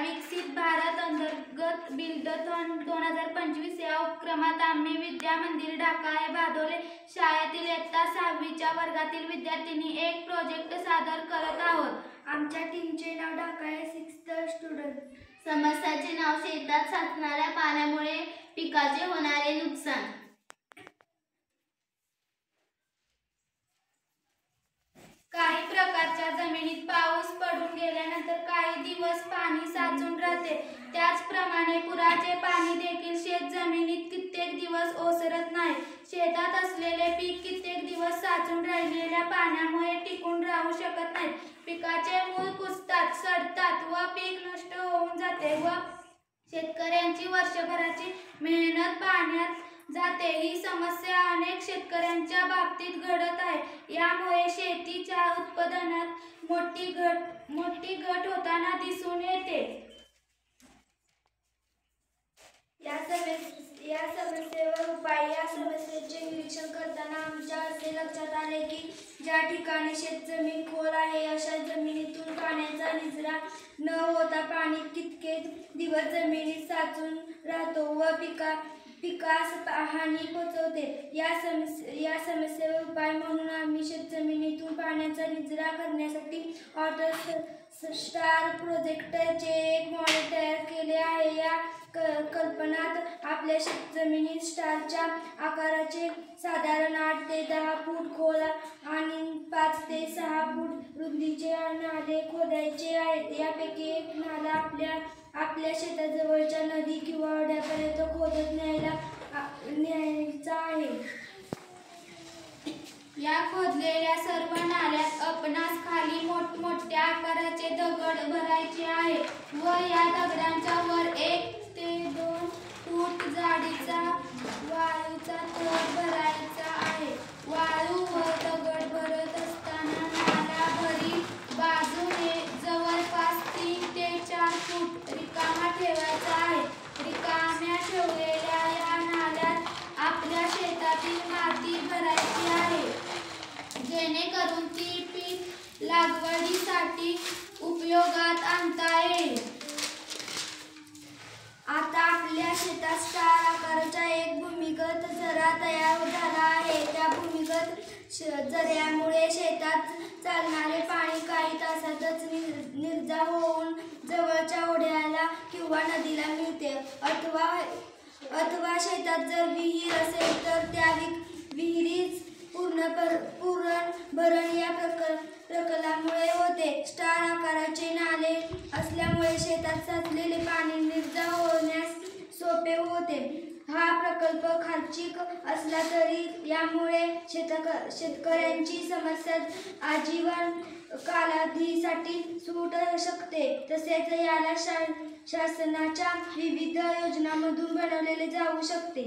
विकसित भारत अंतर्गत बिल्डथॉन 2025 या उपक्रमात आम्ही विद्या मंदिर ढाका या भादोले शाळेतील इयत्ता 6वीच्या वर्गातील विद्यार्थ्यांनी एक प्रोजेक्ट सादर करत आहोत। आमच्या टीमचे नाव ढाका आहे 6th स्टुडंट। समस्याचे नाव शेतात साचणाऱ्या पाण्यामुळे पिकाचे होणारे नुकसान। काही प्रकारच्या जमिनीत पाऊस पडून गेल्यानंतर काही दिवस पाणी साचून राहते, त्याचप्रमाणे पुराचे पाणी देखील शेत जमिनीत कित्येक दिवस ओसरत नाही। शेतात असलेले पीक कित्येक दिवस साचून राहिलेल्या पाण्यामुळे टिकून राहू शकत नाही। पिकाचे मूळ कुजतात, सडतात व पीक नष्ट होऊन जाते व शेतकऱ्यांची वर्षभराची मेहनत पाण्यात जाते। ही समस्या अनेक शेतकऱ्यांच्या बाबतीत घडत आहे। यामुळे शेतीच्या उत्पादनात मोठी घट होताना दिसून येते। या समस्येवर उपाय। या समस्येचे निरीक्षण करताना आमच्या असे लक्षात आले की ज्या ठिकाणी शेतजमीन खोल आहे अशा जमिनीतून पाण्याचा निचरा न होता पाणी कित्येक दिवस जमिनीत साचून राहतो व पिकास हानी पोहोचवते। या समस्येवर उपाय म्हणून आम्ही शेतजमिनीतून पाण्याचा निचरा करण्यासाठी वॉटर स्टार प्रोजेक्टचे एक मॉडेल तयार केले आहे। या कल्पनात आपल्या शेतजमिनीत स्टारच्या आकाराचे साधारण 8 ते 10 फूट खोल आणि 5 ते 6 फूट रुंदीचे नाले खोदायचे आहेत। यापैकी एक नाला आपल्या शेताजवळच्या नदी किंवा ओढ्यापर्यंत खोदत न्यायचा आहे। या खोदलेल्या सर्व नाल्यात आपणास खाली मोठमोठ्या आकाराचे दगड भरायचे आहे व या दगडांच्या वर 1 ते 2 फूट जाडीचा वाळूचा थर भरायचा आहे। वाळू व दगड भरत असताना नाल्याभरील बाजूने जवळपास 3 ते 4 फूट रिकामा ठेवायचा आहे। रिकाम्या ठेवलेल्या या नाल्यात आपल्या शेतातील माती भरायची आहे, जेणेकरून ती पीक लागवडीसाठी उपयोगात आणता येईल। आता आपल्या शेतात स्टार आकाराचा एक भूमिगत झरा तयार झाला आहे। त्या भूमिगत झऱ्यामुळे शेतात चालणारे पाणी काही तासातच निर्जा होऊन जवळच्या ओढ्याला किंवा नदीला मिळते। अथवा शेतात जर विहीर असेल तर त्या विहिरीत भरण या प्रकल्पामुळे होते। स्टार आकाराचे नाले असल्यामुळे शेतात साचलेले पाणी निर्जा होण्यास सोपे होते। हा प्रकल्प खर्चिक असला तरी यामुळे शेतकऱ्यांची समस्या आजीवन कालावधीसाठी सुटू शकते। तसेच याला शासनाच्या विविध योजनांमधून बनवले जाऊ शकते।